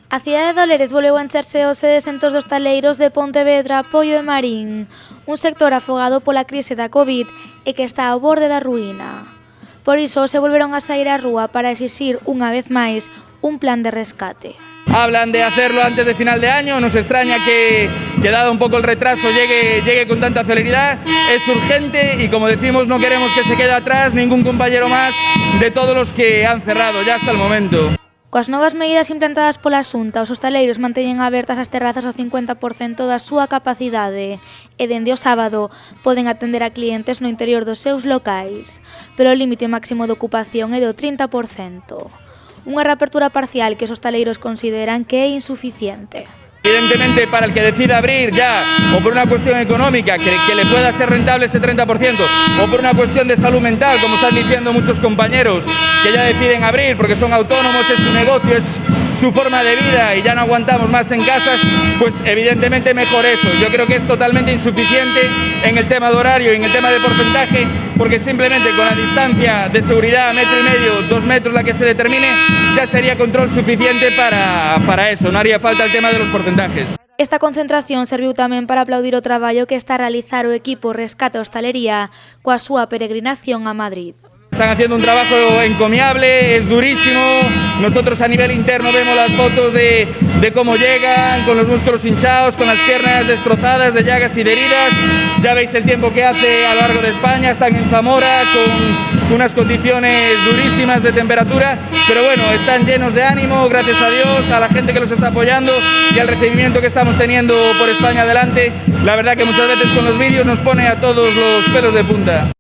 A cidade de Lérez volveu a encherse hoxe de centos de hostaleiros de Pontevedra, Poio e Marín, un sector afogado pola crise da Covid e que está ao borde da ruína. Por iso se volveron a sair á rúa para exixir unha vez máis un plan de rescate. Hablan de hacerlo antes de final de año, nos extraña que dado un poco el retraso llegue con tanta celeridad, es urgente y como decimos no queremos que se quede atrás ningún compañero más de todos los que han cerrado ya hasta el momento. Coas novas medidas implantadas pola Xunta, os hostaleiros manteñen abertas as terrazas ao 50% da súa capacidade e dende o sábado poden atender a clientes no interior dos seus locais, pero o límite máximo de ocupación é do 30%. Unha reapertura parcial que os hostaleiros consideran que é insuficiente. Evidentemente, para el que decida abrir ya, o por una cuestión económica, que le pueda ser rentable ese 30%, o por una cuestión de salud mental, como están diciendo muchos compañeros, que ya deciden abrir porque son autónomos, es su negocio, es su forma de vida y ya no aguantamos más en casas, pues evidentemente mejor eso. Yo creo que es totalmente insuficiente en el tema de horario y en el tema de porcentaje, porque simplemente con la distancia de seguridad, 1,5 m, 2 metros, la que se determine, ya sería control suficiente para eso, no haría falta el tema de los porcentajes. Esta concentración serviu tamén para aplaudir o traballo que está a realizar o equipo Rescate Hostalería coa súa peregrinación a Madrid. Están haciendo un trabajo encomiable, es durísimo. Nosotros a nivel interno vemos las fotos de cómo llegan, con los músculos hinchados, con las piernas destrozadas de llagas y de heridas. Ya veis el tiempo que hace a lo largo de España, están en Zamora con unas condiciones durísimas de temperatura, pero bueno, están llenos de ánimo, gracias a Dios, a la gente que los está apoyando y al recibimiento que estamos teniendo por España adelante. La verdad que muchas veces con los vídeos nos pone a todos los pelos de punta.